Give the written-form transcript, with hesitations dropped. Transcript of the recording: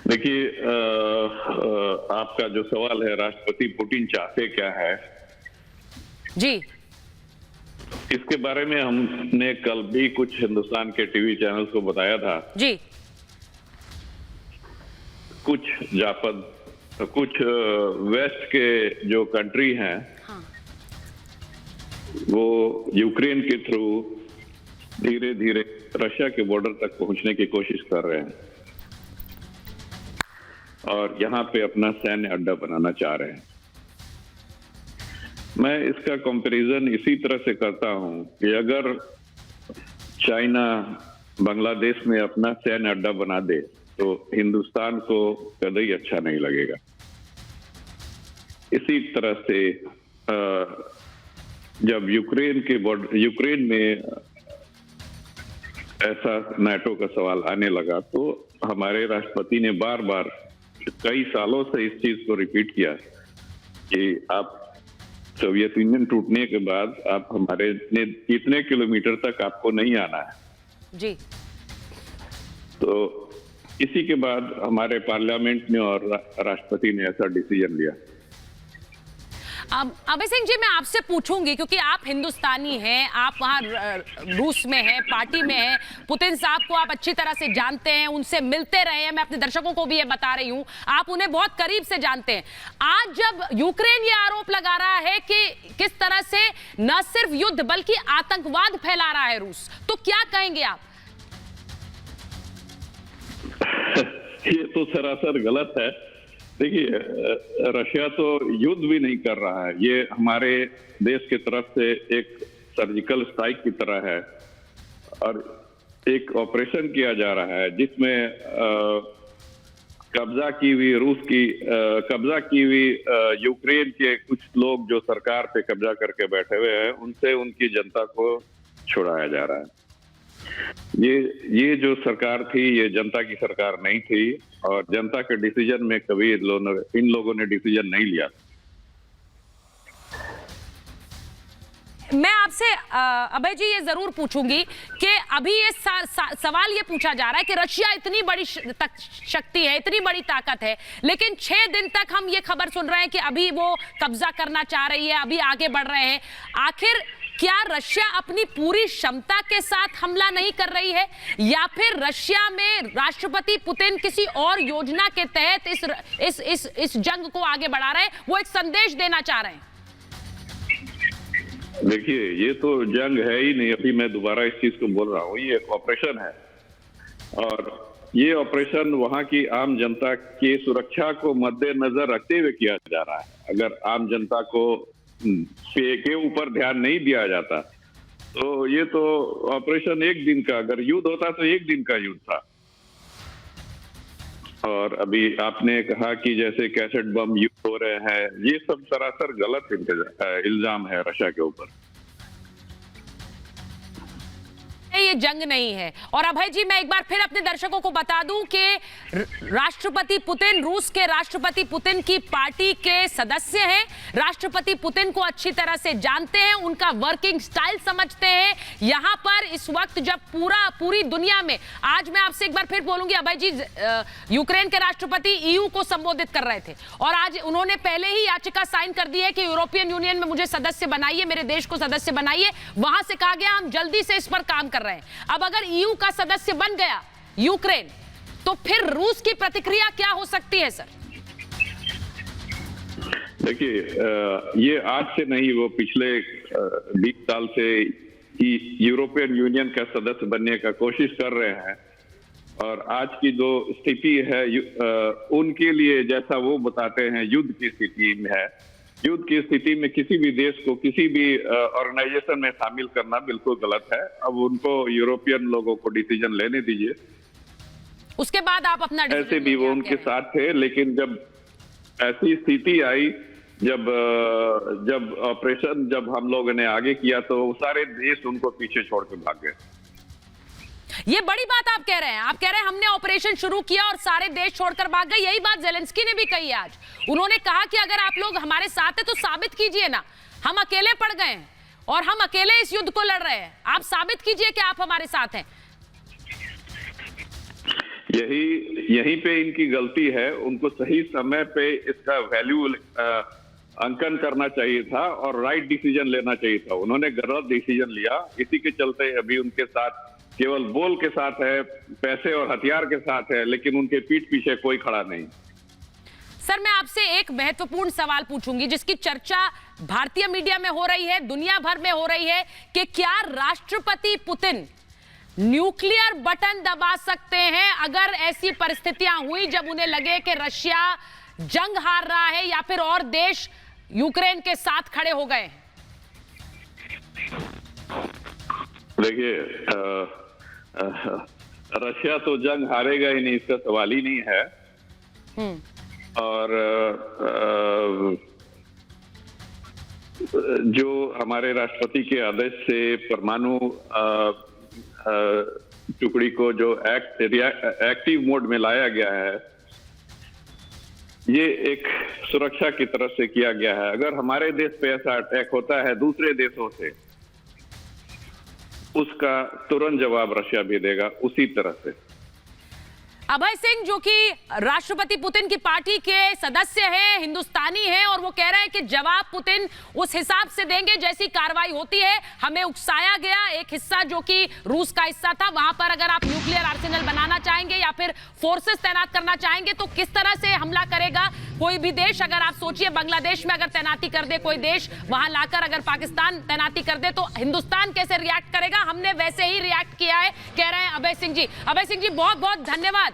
देखिए, आपका जो सवाल है राष्ट्रपति पुतिन चाहते क्या है, जी इसके बारे में हमने कल भी कुछ हिंदुस्तान के टीवी चैनल्स को बताया था। जी कुछ वेस्ट के जो कंट्री हैं, हाँ वो यूक्रेन के थ्रू धीरे धीरे रशिया के बॉर्डर तक पहुंचने की कोशिश कर रहे हैं और यहाँ पे अपना सैन्य अड्डा बनाना चाह रहे हैं। मैं इसका कंपैरिजन इसी तरह से करता हूं कि अगर चाइना बांग्लादेश में अपना सैन्य अड्डा बना दे तो हिंदुस्तान को कभी अच्छा नहीं लगेगा। इसी तरह से जब यूक्रेन में ऐसा नाटो का सवाल आने लगा तो हमारे राष्ट्रपति ने बार बार कई सालों से इस चीज को रिपीट किया कि आप सोवियत यूनियन टूटने के बाद आप हमारे इतने किलोमीटर तक आपको नहीं आना है जी। तो इसी के बाद हमारे पार्लियामेंट ने और राष्ट्रपति ने ऐसा डिसीजन लिया। अभय सिंह जी, मैं आपसे पूछूंगी क्योंकि आप हिंदुस्तानी हैं, आप वहां रूस में हैं, पार्टी में हैं, पुतिन साहब को आप अच्छी तरह से जानते हैं, उनसे मिलते रहे हैं। मैं अपने दर्शकों को भी ये बता रही हूं, आप उन्हें बहुत करीब से जानते हैं। आज जब यूक्रेन ये आरोप लगा रहा है कि किस तरह से न सिर्फ युद्ध बल्कि आतंकवाद फैला रहा है रूस, तो क्या कहेंगे आप? ये तो सरासर गलत है। देखिए, रशिया तो युद्ध भी नहीं कर रहा है, ये हमारे देश की तरफ से एक सर्जिकल स्ट्राइक की तरह है और एक ऑपरेशन किया जा रहा है जिसमें कब्जा की हुई यूक्रेन के कुछ लोग जो सरकार पे कब्जा करके बैठे हुए हैं उनसे उनकी जनता को छुड़ाया जा रहा है। ये जो सरकार थी ये जनता की सरकार नहीं थी और जनता के डिसीजन में कभी इन लोगों ने डिसीजन नहीं लिया। मैं आपसे अभय जी ये जरूर पूछूंगी कि अभी ये सवाल ये पूछा जा रहा है कि रशिया इतनी बड़ी शक्ति है, इतनी बड़ी ताकत है, लेकिन 6 दिन तक हम ये खबर सुन रहे हैं कि अभी वो कब्जा करना चाह रही है, अभी आगे बढ़ रहे हैं। आखिर क्या रशिया अपनी पूरी क्षमता के साथ हमला नहीं कर रही है या फिर रशिया में राष्ट्रपति पुतिन किसी और योजना के तहत इस जंग को आगे बढ़ा रहे हैं, वो एक संदेश देना चाह रहे हैं? देखिए, ये तो जंग है ही नहीं। अभी मैं दोबारा इस चीज को बोल रहा हूँ, ये एक ऑपरेशन है और ये ऑपरेशन वहां की आम जनता की सुरक्षा को मद्देनजर रखते हुए किया जा रहा है। अगर आम जनता को के ऊपर ध्यान नहीं दिया जाता तो ये तो ऑपरेशन एक दिन का, अगर युद्ध होता तो एक दिन का युद्ध था। और अभी आपने कहा कि जैसे कैसेट बम युद्ध हो रहे हैं, ये सब सरासर गलत इल्जाम है रशिया के ऊपर। ये जंग नहीं है। और अभय जी, मैं एक बार फिर अपने दर्शकों को बता दूं कि राष्ट्रपति पुतिन रूस के राष्ट्रपति पुतिन की पार्टी के सदस्य हैं, राष्ट्रपति पुतिन को अच्छी तरह से जानते हैं, उनका वर्किंग स्टाइल समझते हैं। यहां पर इस वक्त जब पूरी दुनिया में, आज मैं आपसे एक बार फिर बोलूंगी अभय जी, यूक्रेन के राष्ट्रपति ईयू को संबोधित कर रहे थे और आज उन्होंने पहले ही याचिका साइन कर दी है कि यूरोपियन यूनियन में मुझे सदस्य बनाइए, मेरे देश को सदस्य बनाइए। वहां से कहा गया हम जल्दी से इस पर काम कर रहे हैं। अब अगर ईयू का सदस्य बन गया यूक्रेन, तो फिर रूस की प्रतिक्रिया क्या हो सकती है सर? देखिए, ये आज से नहीं, वो पिछले 20 साल से यूरोपियन यूनियन का सदस्य बनने का कोशिश कर रहे हैं और आज की जो स्थिति है उनके लिए, जैसा वो बताते हैं, युद्ध की स्थिति में है। युद्ध की स्थिति में किसी भी देश को किसी भी ऑर्गेनाइजेशन में शामिल करना बिल्कुल गलत है। अब उनको यूरोपियन लोगों को डिसीजन लेने दीजिए, उसके बाद आप अपना ऐसे भी वो उनके साथ थे। लेकिन जब ऐसी स्थिति आई, जब हम लोगों ने आगे किया तो सारे देश उनको पीछे छोड़ के भाग गए। ये बड़ी बात आप कह रहे हैं। आप कह रहे हैं हमने ऑपरेशन शुरू किया और सारे देश छोड़कर भाग गए। यही बात जेलेंस्की ने भी कही आज। उन्होंने कहा कि अगर आप लोग हमारे साथ हैं तो साबित कीजिए ना, हम अकेले पड़ गए हैं और हम अकेले इस युद्ध को लड़ रहे हैं, आप साबित कीजिए कि आप हमारे साथ हैं। यहीं पे इनकी गलती है। उनको सही समय पे इसका वैल्यू अंकन करना चाहिए था और राइट डिसीजन लेना चाहिए था। उन्होंने गलत डिसीजन लिया, इसी के चलते अभी उनके साथ केवल बोल के साथ है, पैसे और हथियार के साथ है, लेकिन उनके पीठ पीछे कोई खड़ा नहीं। सर, मैं आपसे एक महत्वपूर्ण सवाल पूछूंगी जिसकी चर्चा भारतीय मीडिया में हो रही है, दुनिया भर में हो रही है कि क्या राष्ट्रपति पुतिन न्यूक्लियर बटन दबा सकते हैं अगर ऐसी परिस्थितियां हुई जब उन्हें लगे कि रशिया जंग हार रहा है या फिर और देश यूक्रेन के साथ खड़े हो गए? देखिए, रशिया तो जंग हारेगा ही नहीं, इसका सवाल ही नहीं है। और जो हमारे राष्ट्रपति के आदेश से परमाणु टुकड़ी को जो एक्टिव मोड में लाया गया है, ये एक सुरक्षा की तरफ से किया गया है। अगर हमारे देश पे ऐसा अटैक होता है दूसरे देशों से, उसका तुरंत जवाब रशिया भी देगा उसी तरह से। अभय सिंह, जो कि राष्ट्रपति पुतिन की पार्टी के सदस्य हैं, हिंदुस्तानी हैं, और वो कह रहे हैं कि जवाब पुतिन उस हिसाब से देंगे जैसी कार्रवाई होती है। हमें उकसाया गया, एक हिस्सा जो कि रूस का हिस्सा था, वहां पर अगर आप न्यूक्लियर आर्सेनल बनाना चाहेंगे या फिर फोर्सेस तैनात करना चाहेंगे तो किस तरह से हमला करेगा कोई भी देश? अगर आप सोचिए बांग्लादेश में अगर तैनाती कर दे कोई देश, वहां लाकर अगर पाकिस्तान तैनाती कर दे तो हिंदुस्तान कैसे रिएक्ट करेगा? हमने वैसे ही रिएक्ट किया है, कह रहे हैं अभय सिंह जी। अभय सिंह जी, बहुत बहुत धन्यवाद।